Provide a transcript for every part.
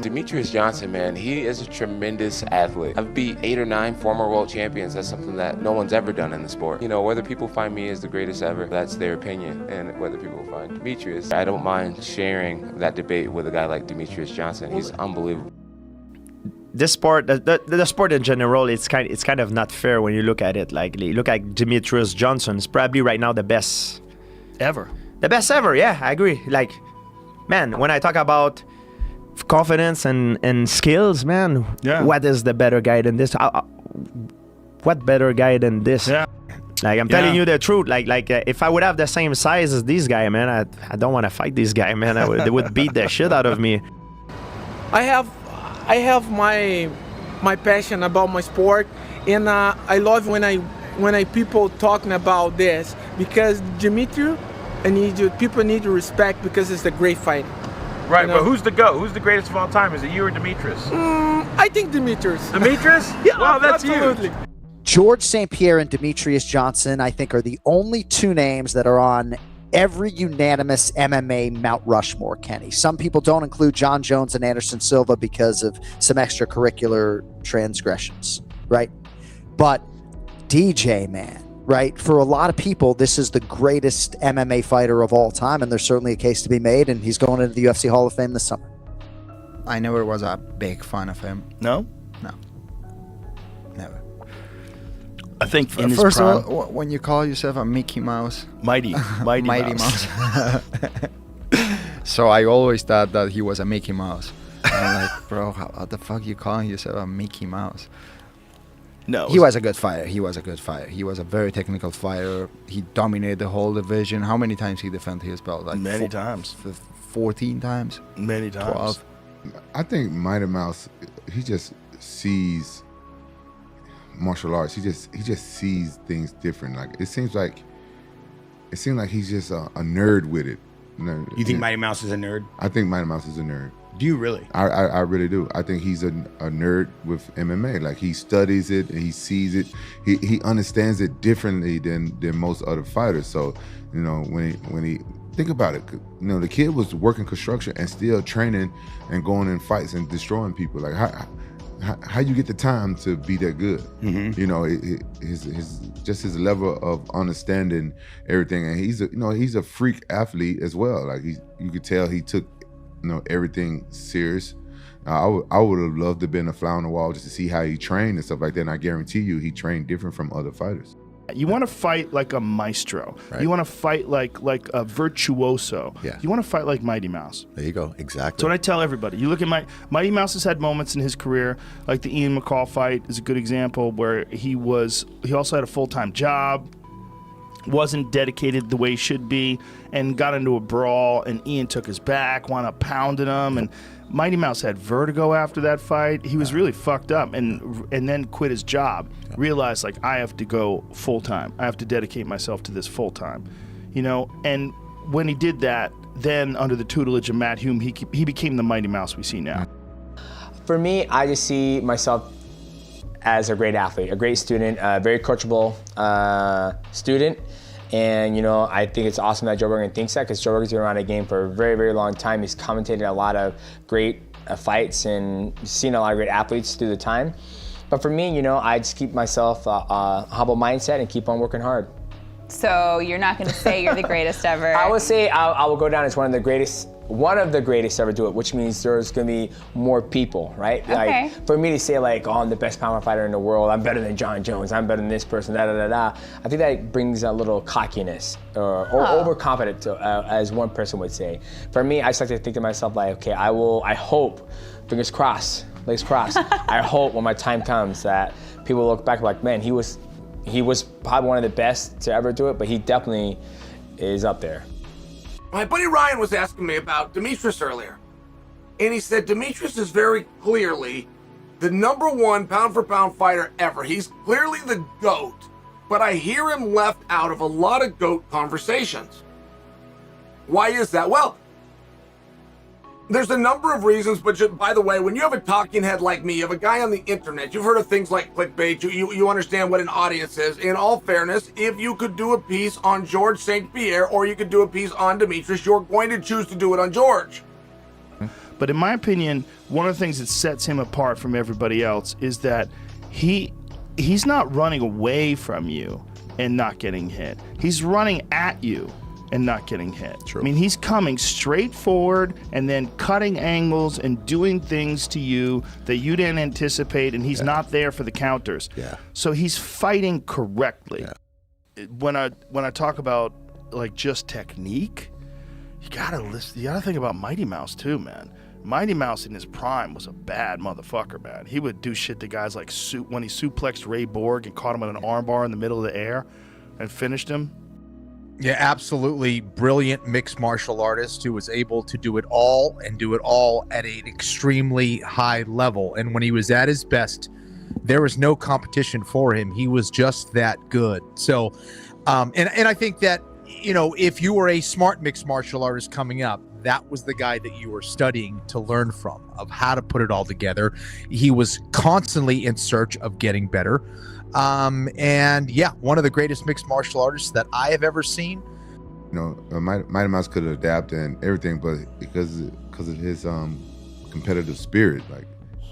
Demetrious Johnson, man, he is a tremendous athlete. I've beat 8 or 9 former world champions. That's something that no one's ever done in the sport. You know, whether people find me as the greatest ever, that's their opinion. And whether people find Demetrious, I don't mind sharing that debate with a guy like Demetrious Johnson. He's unbelievable. This sport, the sport in general, it's kind of not fair when you look at it. Like, you look at Demetrious Johnson, is probably right now the best ever. The best ever, yeah, I agree. Like, man, when I talk about confidence and skills, man, what is the better guy than this? What better guy than this? Yeah. Like, I'm telling you the truth. Like, if I would have the same size as this guy, man, I don't want to fight this guy, man. They would beat the shit out of me. I have my passion about my sport, and I love when I people talking about this, because Demetrious, people need to respect, because it's a great fight. Right, you know? But who's the GOAT? Who's the greatest of all time? Is it you or Demetrious? I think Demetrious. Demetrious? Yeah, well, that's absolutely. Huge. George St. Pierre and Demetrious Johnson, I think, are the only two names that are on every unanimous MMA Mount Rushmore, Kenny. Some people don't include John Jones and Anderson Silva because of some extracurricular transgressions, right? But DJ, man, right? For a lot of people, this is the greatest MMA fighter of all time, and there's certainly a case to be made, and he's going into the UFC Hall of Fame this summer. I never was a big fan of him. No? No. Never. I think in his first prime, of all, when you call yourself a Mickey Mouse, Mighty Mouse. So I always thought that he was a Mickey Mouse. I'm like, bro, how the fuck you calling yourself a Mickey Mouse? No, he was a good fighter. He was a very technical fighter. He dominated the whole division. How many times he defended his belt? Like many times. 14 times. Many times. 12. I think Mighty Mouse, he just sees martial arts. He just sees things different. Like, it seems like he's just a nerd with it. You think Mighty Mouse is a nerd? I think Mighty Mouse is a nerd. Do you really? I really do. I think he's a nerd with MMA. Like, he studies it and he sees it. He understands it differently than most other fighters. So, you know, when he think about it, you know, the kid was working construction and still training and going in fights and destroying people. Like, how you get the time to be that good? Mm-hmm. You know, his level of understanding everything, and he's a freak athlete as well. Like, you could tell he took, you know, everything serious. I would have loved to have been a fly on the wall just to see how he trained and stuff like that. And I guarantee you, he trained different from other fighters. You want to fight like a maestro. Right. You want to fight like a virtuoso. Yeah. You want to fight like Mighty Mouse. There you go. Exactly. So what I tell everybody. You look at Mighty Mouse has had moments in his career, like the Ian McCall fight is a good example, where he also had a full-time job, wasn't dedicated the way he should be, and got into a brawl, and Ian took his back, wound up pounding him, and Mighty Mouse had vertigo after that fight. He was really fucked up, and then quit his job. Realized, like, I have to go full-time. I have to dedicate myself to this full-time, you know? And when he did that, then under the tutelage of Matt Hume, he became the Mighty Mouse we see now. For me, I just see myself as a great athlete, a great student, a very coachable student. And, you know, I think it's awesome that Joe Rogan thinks that, because Joe Rogan's been around the game for a very, very long time. He's commentated a lot of great fights and seen a lot of great athletes through the time. But for me, you know, I just keep myself a humble mindset and keep on working hard. So you're not going to say you're the greatest ever? I would say I will go down as one of the greatest to ever do it, which means there's going to be more people, right? Okay. Like, for me to say, like, oh, I'm the best power fighter in the world, I'm better than John Jones, I'm better than this person, I think that brings a little cockiness or overconfidence, as one person would say. For me, I just like to think to myself, like, okay, I hope, fingers crossed, legs crossed, I hope when my time comes that people look back like, man, he was probably one of the best to ever do it, but he definitely is up there. My buddy Ryan was asking me about Demetrious earlier, and he said Demetrious is very clearly the #1 pound-for-pound fighter ever. He's clearly the GOAT, but I hear him left out of a lot of GOAT conversations. Why is that? Well, there's a number of reasons, but by the way, when you have a talking head like me, you have a guy on the internet, you've heard of things like clickbait, you understand what an audience is. In all fairness, if you could do a piece on George St. Pierre or you could do a piece on Demetrious, you're going to choose to do it on George. But in my opinion, one of the things that sets him apart from everybody else is that he's not running away from you and not getting hit. He's running at you and not getting hit. True. I mean, he's coming straight forward and then cutting angles and doing things to you that you didn't anticipate, and he's not there for the counters. Yeah. So he's fighting correctly. Yeah. When I talk about like just technique, you gotta think about Mighty Mouse too, man. Mighty Mouse in his prime was a bad motherfucker, man. He would do shit to guys like when he suplexed Ray Borg and caught him with an armbar in the middle of the air and finished him. Yeah, absolutely brilliant mixed martial artist who was able to do it all and do it all at an extremely high level. And when he was at his best, there was no competition for him. He was just that good. So, and I think that, you know, if you were a smart mixed martial artist coming up, that was the guy that you were studying to learn from, of how to put it all together. He was constantly in search of getting better. And yeah, one of the greatest mixed martial artists that I have ever seen. You know, Mighty Mouse could adapt and everything, but because of his competitive spirit, like,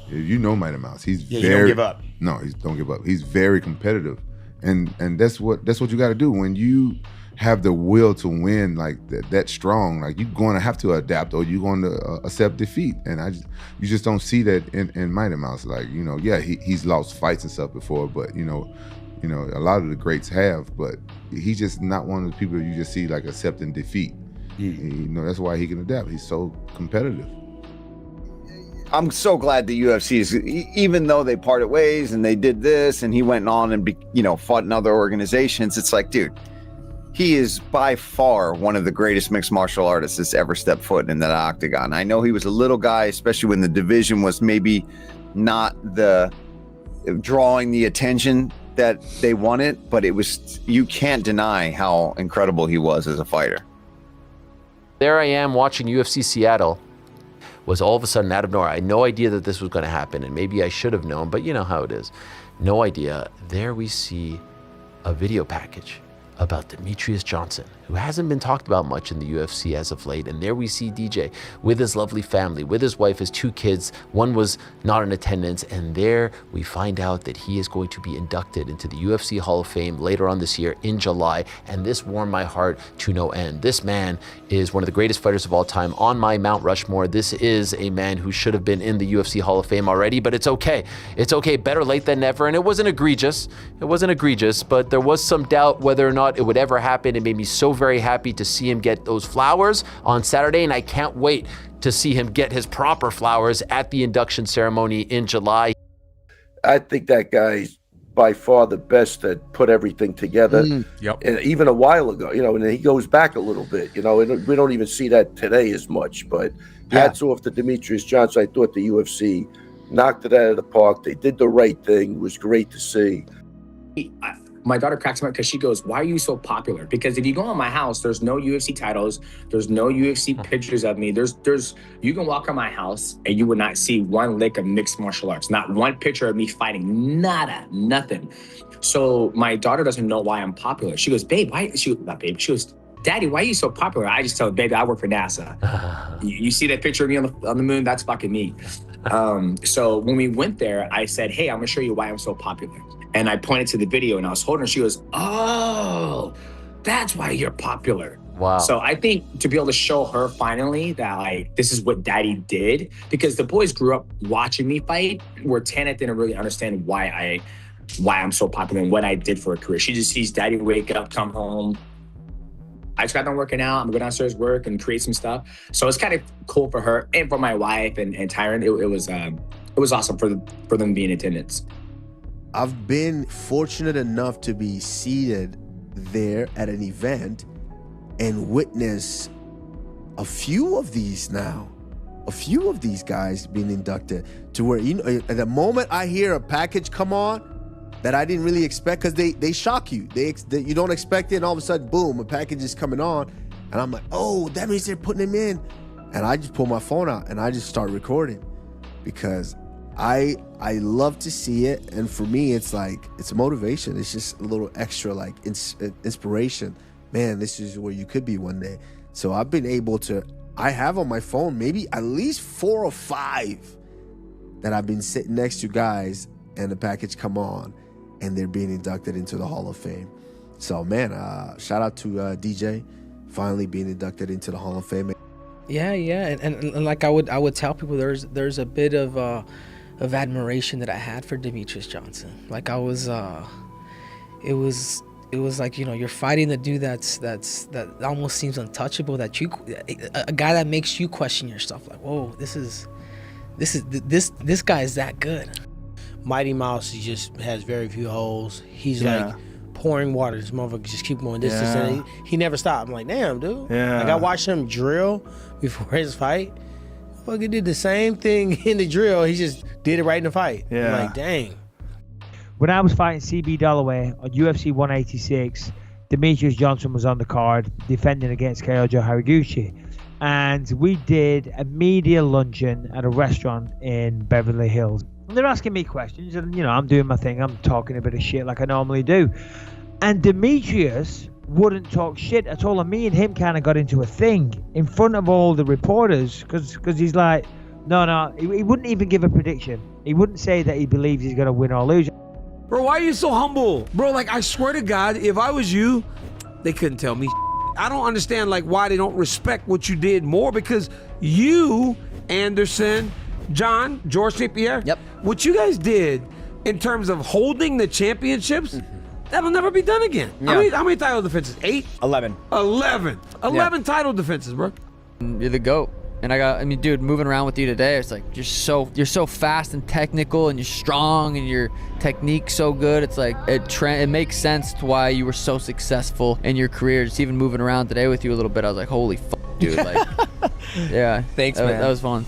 you know, Mighty Mouse, he's you don't give up. No, he don't give up. He's very competitive, and that's what you got to do when you have the will to win, like that strong. Like, you're going to have to adapt, or you're going to accept defeat. And you just don't see that in Mighty Mouse. Like, you know, yeah, he's lost fights and stuff before, but you know, a lot of the greats have. But he's just not one of the people you just see like accepting defeat. You know, that's why he can adapt. He's so competitive. I'm so glad the UFC is, even though they parted ways and they did this, and he went on and fought in other organizations. It's like, dude, he is by far one of the greatest mixed martial artists that's ever stepped foot in that octagon. I know he was a little guy, especially when the division was maybe not drawing the attention that they wanted, but you can't deny how incredible he was as a fighter. There I am watching UFC Seattle. Was all of a sudden out of nowhere. I had no idea that this was going to happen, and maybe I should have known, but you know how it is. No idea. There we see a video package about Demetrious Johnson, who hasn't been talked about much in the UFC as of late. And there we see DJ with his lovely family, with his wife, his 2 kids. One was not in attendance. And there we find out that he is going to be inducted into the UFC Hall of Fame later on this year in July. And this warmed my heart to no end. This man is one of the greatest fighters of all time on my Mount Rushmore. This is a man who should have been in the UFC Hall of Fame already, but it's okay. It's okay. Better late than never. And it wasn't egregious. But there was some doubt whether or not it would ever happen. It made me so very happy to see him get those flowers on Saturday, and I can't wait to see him get his proper flowers at the induction ceremony in July. I think that guy's by far the best that put everything together. Yep. And even a while ago, and he goes back a little bit, and we don't even see that today as much, but hats off to Demetrious Johnson. I thought the UFC knocked it out of the park. They did the right thing. It was great to see. My daughter cracks me up because she goes, "Why are you so popular?" Because if you go in my house, there's no UFC titles, there's no UFC pictures of me. You can walk in my house and you would not see one lick of mixed martial arts, not one picture of me fighting, nothing. So my daughter doesn't know why I'm popular. She goes, "Babe, why?" She goes, "Daddy, why are you so popular?" I just tell her, "Baby, I work for NASA." You see that picture of me on the moon? That's fucking me. So when we went there, I said, "Hey, I'm gonna show you why I'm so popular." And I pointed to the video and I was holding her. She goes, "Oh, that's why you're popular." Wow. So I think to be able to show her finally that this is what Daddy did, because the boys grew up watching me fight, where Tana didn't really understand why I'm so popular and what I did for a career. She just sees Daddy wake up, come home. I just got done working out. I'm going to go downstairs, work, and create some stuff. So it's kind of cool for her and for my wife and Tyron. It was awesome for them to be in attendance. I've been fortunate enough to be seated there at an event and witness a few of these guys being inducted, to where, at the moment I hear a package come on that I didn't really expect, because they shock you. You don't expect it, and all of a sudden, boom, a package is coming on, and I'm like, oh, that means they're putting him in. And I just pull my phone out and I just start recording, because I love to see it. And for me, it's like, it's a motivation. It's just a little extra inspiration. Man, this is where you could be one day. So I've been able to I have on my phone maybe at least 4 or 5 that I've been sitting next to guys and the package come on and they're being inducted into the Hall of Fame. So man, shout out to DJ finally being inducted into the Hall of Fame. Yeah, and like I would tell people, there's a bit of admiration that I had for Demetrious Johnson. Like I was, it was like, you know, you're fighting the dude that almost seems untouchable. A guy that makes you question yourself. Like, whoa, this guy is that good. Mighty Mouse, he just has very few holes. He's like pouring water. This motherfucker just keep going distance, and he never stopped. I'm like, damn, dude. Yeah. Like I watched him drill before his fight. Fucking did the same thing in the drill. He just did it right in the fight. Yeah. I'm like, dang. When I was fighting CB Dollaway on UFC 186, Demetrious Johnson was on the card defending against Kyoji Horiguchi. And we did a media luncheon at a restaurant in Beverly Hills. And they're asking me questions, and, you know, I'm doing my thing. I'm talking a bit of shit like I normally do. And Demetrious wouldn't talk shit at all. And me and him kind of got into a thing in front of all the reporters because he's like, no, he wouldn't even give a prediction. He wouldn't say that he believes he's going to win or lose. Bro, why are you so humble? Bro, like, I swear to God, if I was you, they couldn't tell me. I don't understand, like, why they don't respect what you did more, because you, Anderson, John, George St. Pierre, what you guys did in terms of holding the championships, that'll never be done again. Yeah. How many title defenses? 8? 11. 11 title defenses, bro. You're the GOAT. And I mean, dude, moving around with you today, it's like you're so fast and technical, and you're strong, and your technique's so good. It's like it makes sense to why you were so successful in your career. Just even moving around today with you a little bit, I was like, holy fuck, dude. Like, yeah. Thanks, man. That was fun.